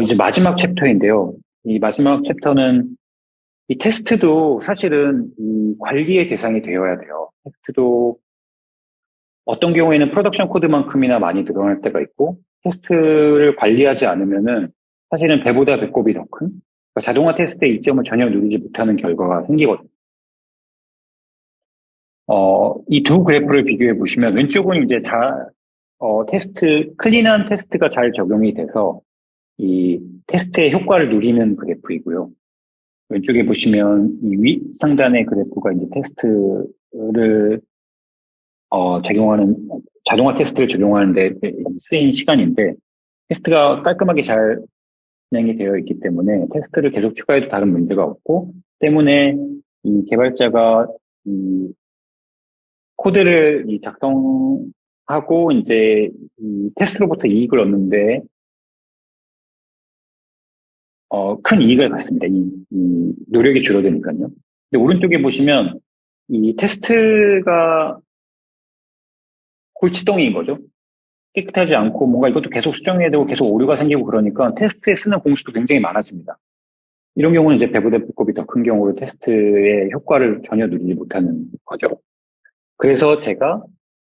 이제 마지막 챕터인데요. 이 마지막 챕터는 이 테스트도 사실은 이 관리의 대상이 되어야 돼요. 테스트도 어떤 경우에는 프로덕션 코드만큼이나 많이 늘어날 때가 있고, 테스트를 관리하지 않으면은 사실은 배보다 배꼽이 더 큰, 그러니까 자동화 테스트의 이점을 전혀 누리지 못하는 결과가 생기거든요. 이 두 그래프를 비교해 보시면 왼쪽은 이제 클린한 테스트가 잘 적용이 돼서 이 테스트의 효과를 누리는 그래프이고요. 왼쪽에 보시면 이 위 상단의 그래프가 이제 테스트를 적용하는 자동화 테스트를 적용하는 데 쓰인 시간인데 테스트가 깔끔하게 잘 진행이 되어 있기 때문에 테스트를 계속 추가해도 다른 문제가 없고 때문에 이 개발자가 이 코드를 작성하고 이제 이 테스트로부터 이익을 얻는데 큰 이익을 받습니다. 이 노력이 줄어드니까요. 근데 오른쪽에 보시면 이 테스트가 골치덩이인 거죠. 깨끗하지 않고 뭔가 이것도 계속 수정해야 되고 계속 오류가 생기고 그러니까 테스트에 쓰는 공수도 굉장히 많아집니다. 이런 경우는 이제 배보다 배꼽이 더 큰 경우로 테스트의 효과를 전혀 누리지 못하는 거죠. 그래서 제가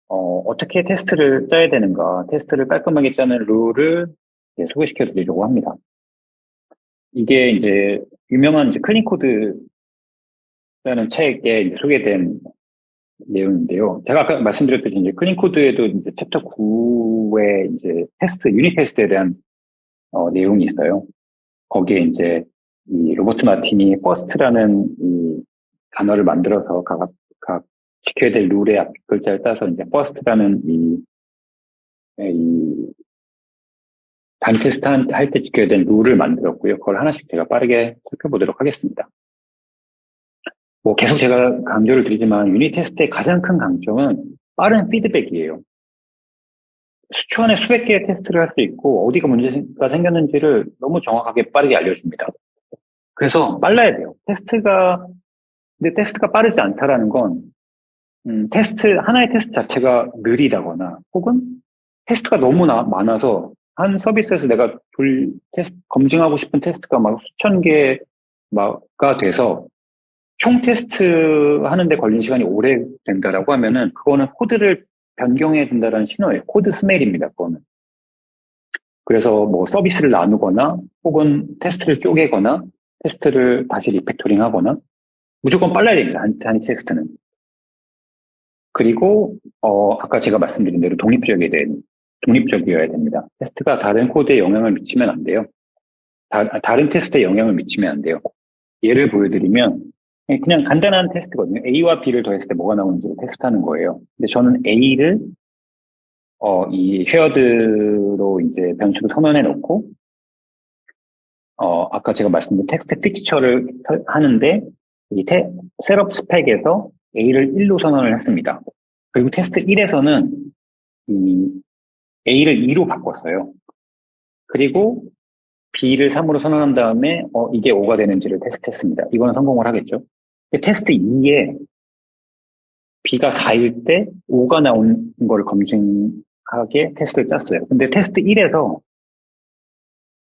어떻게 테스트를 짜야 되는가, 테스트를 깔끔하게 짜는 룰을 소개시켜 드리려고 합니다. 이게 이제 유명한 이제 클린 코드라는 책에 이제 소개된 내용인데요. 제가 아까 말씀드렸듯이 이제 클린 코드에도 이제 챕터 9에 이제 유닛 테스트에 대한 내용이 있어요. 거기에 이제 이 로버트 마틴이 퍼스트라는 이 단어를 만들어서 각 지켜야 될 룰의 앞 글자를 따서 이제 퍼스트라는 이 단위 테스트 할 때 지켜야 될 룰을 만들었고요. 그걸 하나씩 제가 빠르게 살펴보도록 하겠습니다. 뭐 계속 제가 강조를 드리지만 유닛 테스트의 가장 큰 강점은 빠른 피드백이에요. 수초 안에 수백 개의 테스트를 할 수 있고 어디가 문제가 생겼는지를 너무 정확하게 빠르게 알려줍니다. 그래서 빨라야 돼요. 근데 테스트가 빠르지 않다라는 건 하나의 테스트 자체가 느리다거나 혹은 테스트가 너무 많아서 한 서비스에서 내가 검증하고 싶은 테스트가 막 수천 개가 돼서 총 테스트 하는데 걸린 시간이 오래 된다라고 하면은 그거는 코드를 변경해야 된다라는 신호예요. 코드 스멜입니다. 그거는. 그래서 뭐 서비스를 나누거나 혹은 테스트를 쪼개거나 테스트를 다시 리팩토링 하거나 무조건 빨라야 됩니다. 단위 테스트는. 그리고 아까 제가 말씀드린 대로 독립적이어야 됩니다. 테스트가 다른 코드에 영향을 미치면 안 돼요. 다른 테스트에 영향을 미치면 안 돼요. 예를 보여드리면 그냥 간단한 테스트거든요. A와 B를 더했을 때 뭐가 나오는지를 테스트하는 거예요. 근데 저는 A를 이 쉐어드로 이제 변수로 선언해 놓고 아까 제가 말씀드린 텍스트 픽처를 하는데 이 셋업 스펙에서 A를 1로 선언을 했습니다. 그리고 테스트 1에서는 이 A를 2로 바꿨어요. 그리고 B를 3으로 선언한 다음에 이게 5가 되는지를 테스트했습니다. 이거는 성공을 하겠죠. 테스트 2에 B가 4일 때 5가 나온 걸 검증하게 테스트를 짰어요. 근데 테스트 1에서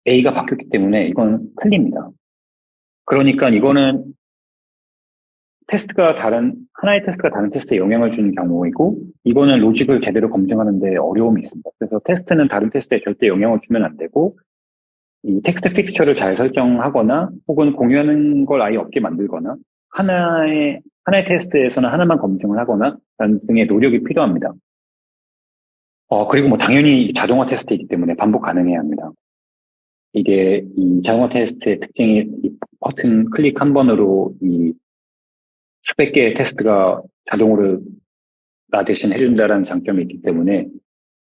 A가 바뀌었기 때문에 이건 틀립니다. 그러니까 이거는 하나의 테스트가 다른 테스트에 영향을 주는 경우이고, 이거는 로직을 제대로 검증하는데 어려움이 있습니다. 그래서 테스트는 다른 테스트에 절대 영향을 주면 안 되고, 이 텍스트 픽처를 잘 설정하거나, 혹은 공유하는 걸 아예 없게 만들거나, 하나의 테스트에서는 하나만 검증을 하거나, 등의 노력이 필요합니다. 그리고 뭐 당연히 자동화 테스트이기 때문에 반복 가능해야 합니다. 이게 이 자동화 테스트의 특징이 이 버튼 클릭 한 번으로 이 수백 개의 테스트가 자동으로 나 대신 해준다라는 장점이 있기 때문에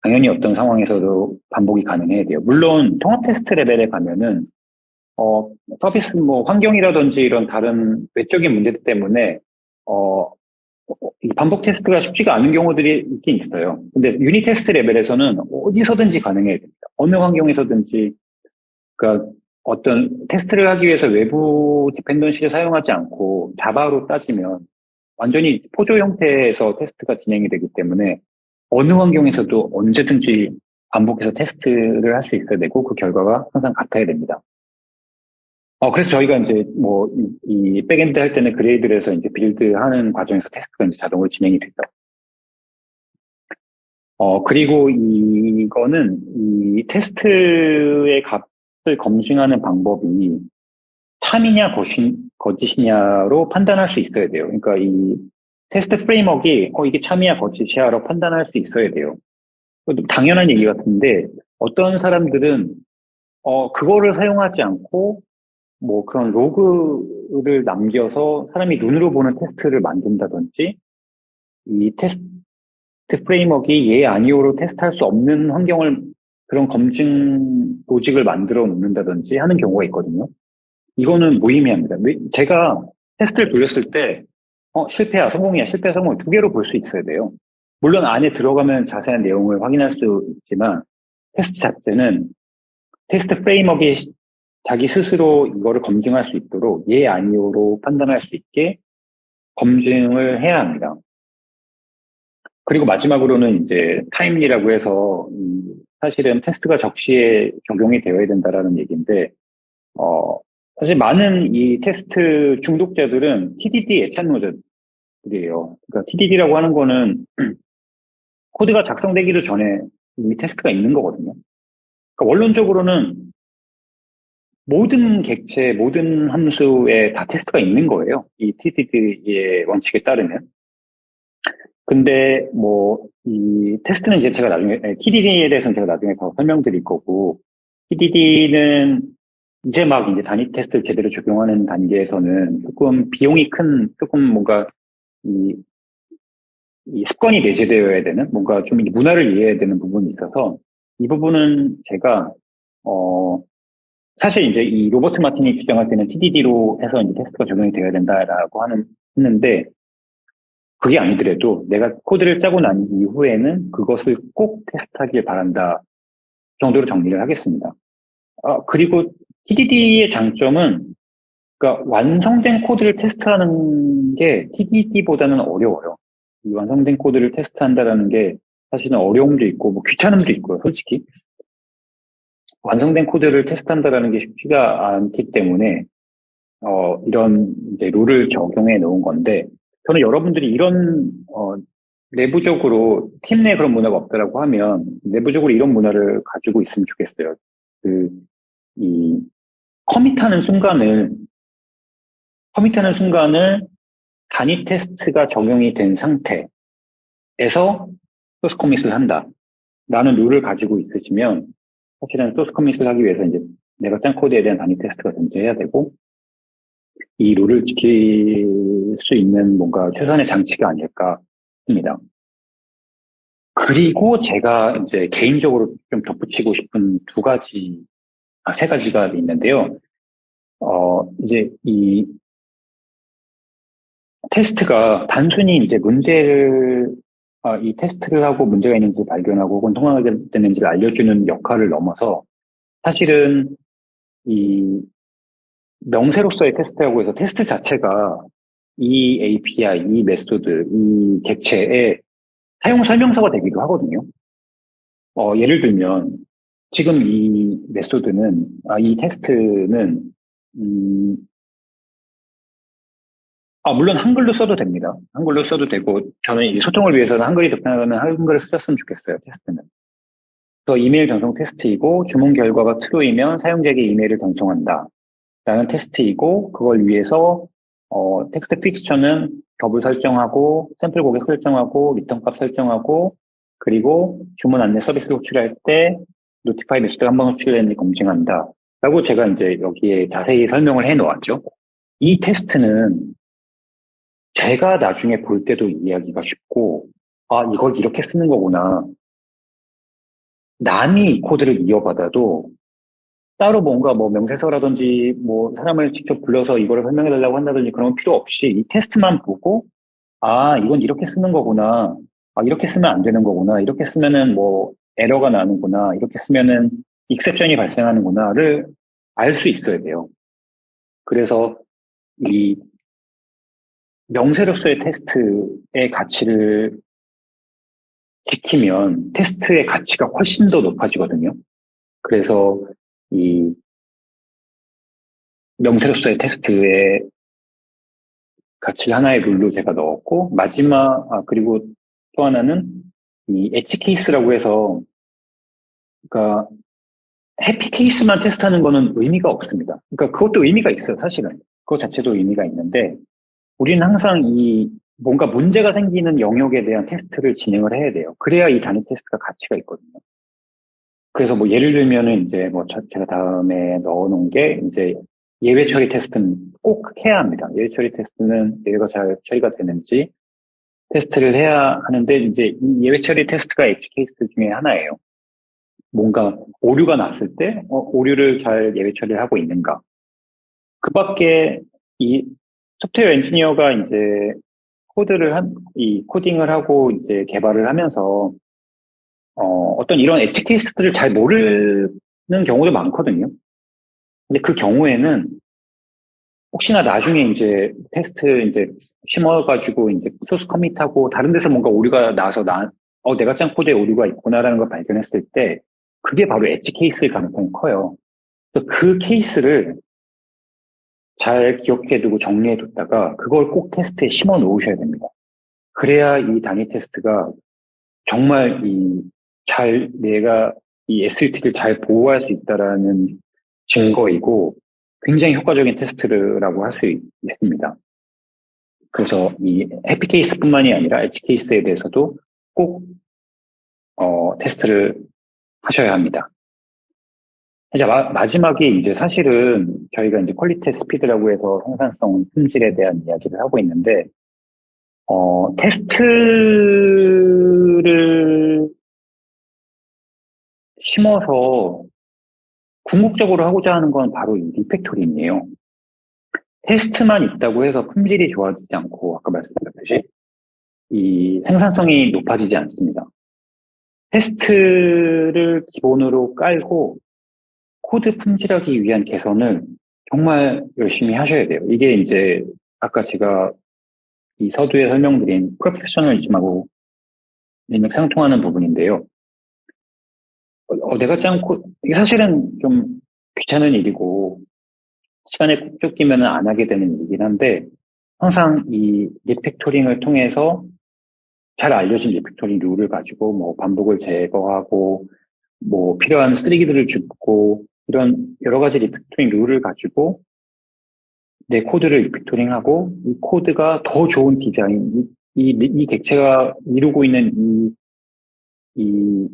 당연히 어떤 상황에서도 반복이 가능해야 돼요. 물론 통합 테스트 레벨에 가면은 서비스 뭐 환경이라든지 이런 다른 외적인 문제들 때문에 이 반복 테스트가 쉽지가 않은 경우들이 있긴 있어요. 근데 유닛 테스트 레벨에서는 어디서든지 가능해야 됩니다. 어느 환경에서든지 그러니까 어떤 테스트를 하기 위해서 외부 디펜던시를 사용하지 않고 자바로 따지면 완전히 포조 형태에서 테스트가 진행이 되기 때문에 어느 환경에서도 언제든지 반복해서 테스트를 할 수 있어야 되고 그 결과가 항상 같아야 됩니다. 그래서 저희가 이제 뭐, 이 백엔드 할 때는 그레이드를 해서 이제 빌드하는 과정에서 테스트가 이제 자동으로 진행이 되죠. 그리고 이거는 이 테스트의 값을 검증하는 방법이 참이냐 거짓이냐로 판단할 수 있어야 돼요. 그러니까 이 테스트 프레임워크가 이게 참이야 거짓이야로 판단할 수 있어야 돼요. 당연한 얘기 같은데 어떤 사람들은 그거를 사용하지 않고 뭐 그런 로그를 남겨서 사람이 눈으로 보는 테스트를 만든다든지 이 테스트 프레임워크가 예 아니오로 테스트할 수 없는 환경을 그런 검증 로직을 만들어 놓는다든지 하는 경우가 있거든요. 이거는 무의미합니다. 제가 테스트를 돌렸을 때 실패야 성공이야 실패야 성공 두 개로 볼 수 있어야 돼요. 물론 안에 들어가면 자세한 내용을 확인할 수 있지만 테스트 자체는 테스트 프레임워크가 자기 스스로 이거를 검증할 수 있도록 예 아니오로 판단할 수 있게 검증을 해야 합니다. 그리고 마지막으로는 이제 타임리라고 해서 사실은 테스트가 적시에 적용이 되어야 된다라는 얘기인데 사실 많은 이 테스트 중독자들은 TDD 애찬노자들이에요. 그러니까 TDD라고 하는 거는 코드가 작성되기도 전에 이미 테스트가 있는 거거든요. 그러니까 원론적으로는 모든 객체, 모든 함수에 다 테스트가 있는 거예요. 이 TDD의 원칙에 따르면. 근데 뭐 이 테스트는 이제 제가 나중에 TDD에 대해서는 제가 나중에 더 설명드릴 거고 TDD는 이제 막 이제 단위 테스트를 제대로 적용하는 단계에서는 조금 비용이 큰 조금 뭔가 이, 이 습관이 내재되어야 되는 뭔가 좀 문화를 이해해야 되는 부분이 있어서 이 부분은 제가 사실 이제 이 로버트 마틴이 주장할 때는 TDD로 해서 이제 테스트가 적용이 되어야 된다라고 했는데 그게 아니더라도 내가 코드를 짜고 난 이후에는 그것을 꼭 테스트하길 바란다 정도로 정리를 하겠습니다. 그리고 TDD의 장점은 그러니까 완성된 코드를 테스트하는 게 TDD보다는 어려워요. 이 완성된 코드를 테스트한다라는 게 사실은 어려움도 있고 뭐 귀찮음도 있고요, 솔직히. 완성된 코드를 테스트한다라는 게 쉽지가 않기 때문에 이런 이제 룰을 적용해 놓은 건데 저는 여러분들이 이런 내부적으로 팀 내 그런 문화가 없다라고 하면 내부적으로 이런 문화를 가지고 있으면 좋겠어요. 이 커밋하는 순간을 단위 테스트가 적용이 된 상태에서 소스 커밋을 한다. 라는 룰을 가지고 있으시면 사실은 소스 커밋을 하기 위해서 이제 내가 짠 코드에 대한 단위 테스트가 존재해야 되고 이 룰을 지킬 수 있는 뭔가 최선의 장치가 아닐까 싶습니다. 그리고 제가 이제 개인적으로 좀 덧붙이고 싶은 세 가지가 있는데요. 이제 이 테스트가 단순히 이제 이 테스트를 하고 문제가 있는지 발견하고 혹은 통하게 되는지를 알려주는 역할을 넘어서 사실은 이 명세로서의 테스트라고 해서 테스트 자체가 이 API, 이 메소드, 이 객체의 사용 설명서가 되기도 하거든요. 예를 들면 지금 이 테스트는 음, 물론 한글로 써도 됩니다. 한글로 써도 되고 저는 이 소통을 위해서는 한글이 더 편하다면 한글을 썼으면 좋겠어요. 테스트는. 또 이메일 전송 테스트이고 주문 결과가 true이면 사용자에게 이메일을 전송한다. 라는 테스트이고 그걸 위해서 텍스트 픽스처는 겹을 설정하고 샘플 고객 설정하고 리턴 값 설정하고 그리고 주문 안내 서비스 호출할 때 노티파이 메시지가 한 번 호출되는지 검증한다. 라고 제가 이제 여기에 자세히 설명을 해 놓았죠. 이 테스트는 제가 나중에 볼 때도 이해하기가 쉽고 이걸 이렇게 쓰는 거구나. 남이 이 코드를 이어받아도 따로 뭔가 뭐 명세서라든지 뭐 사람을 직접 불러서 이거를 설명해 달라고 한다든지 그런 건 필요 없이 이 테스트만 보고 이건 이렇게 쓰는 거구나. 이렇게 쓰면 안 되는 거구나. 이렇게 쓰면은 뭐 에러가 나는구나. 이렇게 쓰면은 익셉션이 발생하는구나를 알 수 있어야 돼요. 그래서 이 명세로서의 테스트의 가치를 지키면 테스트의 가치가 훨씬 더 높아지거든요. 그래서 이 명세로서의 테스트의 가치 하나의 룰로 제가 넣었고, 그리고 또 하나는 이 엣지 케이스라고 해서, 그러니까 해피 케이스만 테스트하는 거는 의미가 없습니다. 그러니까 그것도 의미가 있어요, 사실은. 그거 자체도 의미가 있는데, 우리는 항상 이 뭔가 문제가 생기는 영역에 대한 테스트를 진행을 해야 돼요. 그래야 이 단위 테스트가 가치가 있거든요. 그래서 뭐 예를 들면은 이제 뭐 제가 다음에 넣어놓은 게 이제 예외 처리 테스트는 꼭 해야 합니다. 예외 처리 테스트는 예외가 잘 처리가 되는지 테스트를 해야 하는데 이제 이 예외 처리 테스트가 엣지 케이스 중에 하나예요. 뭔가 오류가 났을 때 오류를 잘 예외 처리를 하고 있는가. 그 밖에 이 소프트웨어 엔지니어가 이제 이 코딩을 하고 이제 개발을 하면서 어떤 이런 엣지 케이스들을 잘 모르는 경우도 많거든요. 근데 그 경우에는 혹시나 나중에 이제 테스트 이제 심어가지고 이제 소스 커밋하고 다른 데서 뭔가 오류가 나서 내가 짠 코드에 오류가 있구나라는 걸 발견했을 때 그게 바로 엣지 케이스일 가능성이 커요. 그래서 그 케이스를 잘 기억해두고 정리해뒀다가 그걸 꼭 테스트에 심어 놓으셔야 됩니다. 그래야 이 단위 테스트가 정말 내가 이 SUT를 잘 보호할 수 있다라는 증거이고 굉장히 효과적인 테스트라고 할 수 있습니다. 그래서 이 해피 케이스뿐만이 아니라 엣지 케이스에 대해서도 꼭 테스트를 하셔야 합니다. 이제 마지막에 이제 사실은 저희가 이제 퀄리티 스피드라고 해서 생산성 품질에 대한 이야기를 하고 있는데 테스트를 심어서 궁극적으로 하고자 하는 건 바로 이 리팩토링이에요. 테스트만 있다고 해서 품질이 좋아지지 않고 아까 말씀드렸듯이 이 생산성이 높아지지 않습니다. 테스트를 기본으로 깔고 코드 품질하기 위한 개선을 정말 열심히 하셔야 돼요. 이게 이제 아까 제가 이 서두에 설명드린 프로페셔널리즘하고 일맥상통하는 부분인데요. 내가 짠 이게 사실은 좀 귀찮은 일이고 시간에 꼭 쫓기면 안 하게 되는 일이긴 한데 항상 이 리팩토링을 통해서 잘 알려진 리팩토링 룰을 가지고 뭐 반복을 제거하고 뭐 필요한 쓰레기들을 줍고 이런 여러 가지 리팩토링 룰을 가지고 내 코드를 리팩토링하고 이 코드가 더 좋은 디자인, 이 객체가 이루고 있는 이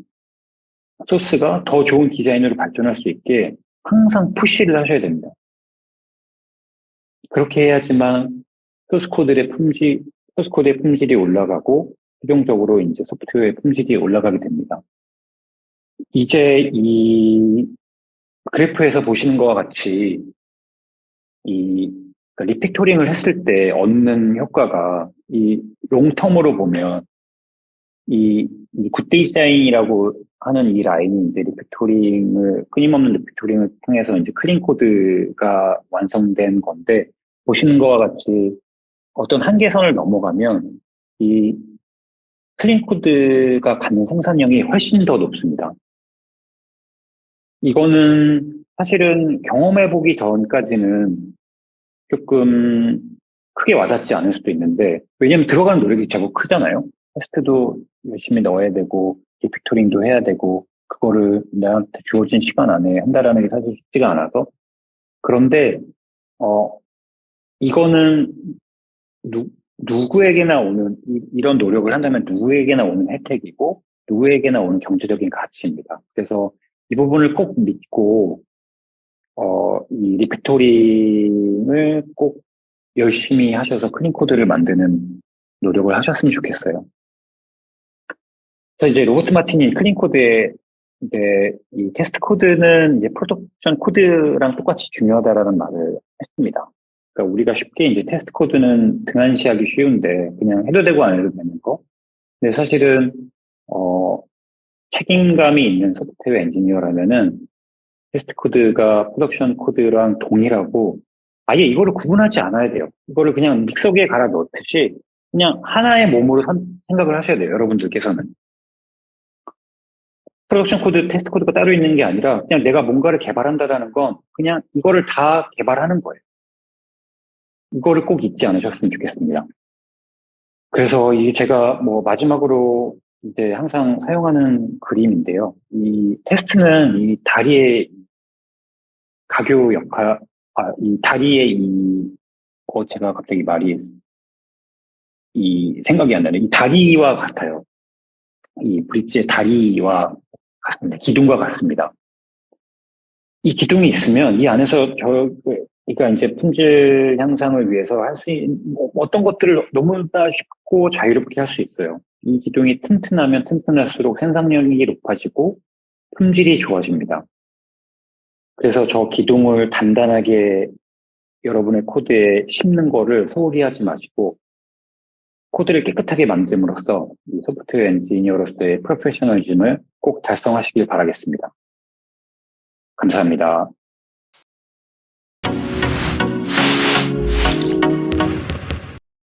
소스가 더 좋은 디자인으로 발전할 수 있게 항상 푸시를 하셔야 됩니다. 그렇게 해야지만 소스 코드의 품질이 올라가고 최종적으로 이제 소프트웨어의 품질이 올라가게 됩니다. 이제 이 그래프에서 보시는 것과 같이 그러니까 리팩토링을 했을 때 얻는 효과가 이 롱텀으로 보면 이 굿디자인이라고 하는 이 라인이 이제 끊임없는 리팩토링을 통해서 이제 클린 코드가 완성된 건데 보시는 것과 같이 어떤 한계선을 넘어가면 이 클린 코드가 갖는 생산량이 훨씬 더 높습니다. 이거는 사실은 경험해보기 전까지는 조금 크게 와닿지 않을 수도 있는데, 왜냐면 들어가는 노력이 제법 크잖아요? 테스트도 열심히 넣어야 되고, 리팩토링도 해야 되고, 그거를 나한테 주어진 시간 안에 한다라는 게 사실 쉽지가 않아서. 그런데, 이거는 누구에게나 오는, 이런 노력을 한다면 누구에게나 오는 혜택이고, 누구에게나 오는 경제적인 가치입니다. 그래서 이 부분을 꼭 믿고, 이 리팩토링을 꼭 열심히 하셔서 클린 코드를 만드는 노력을 하셨으면 좋겠어요. 그래서 이제 로버트 마틴이 클린 코드에 이제 이 테스트 코드는 이제 프로덕션 코드랑 똑같이 중요하다라는 말을 했습니다. 그러니까 우리가 쉽게 이제 테스트 코드는 등한시하기 쉬운데 그냥 해도 되고 안 해도 되는 거. 근데 사실은 책임감이 있는 소프트웨어 엔지니어라면은 테스트 코드가 프로덕션 코드랑 동일하고 아예 이거를 구분하지 않아야 돼요. 이거를 그냥 믹서기에 갈아 넣듯이 그냥 하나의 몸으로 생각을 하셔야 돼요. 여러분들께서는. 프로덕션 코드, 테스트 코드가 따로 있는 게 아니라 그냥 내가 뭔가를 개발한다라는 건 그냥 이거를 다 개발하는 거예요. 이거를 꼭 잊지 않으셨으면 좋겠습니다. 그래서 이 제가 뭐 마지막으로 이제 항상 사용하는 그림인데요. 이 테스트는 이 다리의 가교 역할, 이 다리의 제가 갑자기 말이 생각이 안 나네. 이 다리와 같아요. 이 브릿지의 다리와 같습니다. 기둥과 같습니다. 이 기둥이 있으면 이 안에서 그러니까 이제 품질 향상을 위해서 할 수 있는 어떤 것들을 너무나 쉽고 자유롭게 할 수 있어요. 이 기둥이 튼튼하면 튼튼할수록 생산력이 높아지고 품질이 좋아집니다. 그래서 저 기둥을 단단하게 여러분의 코드에 심는 거를 소홀히 하지 마시고 코드를 깨끗하게 만듦으로써 이 소프트웨어 엔지니어로서의 프로페셔널즘을 꼭 달성하시길 바라겠습니다. 감사합니다.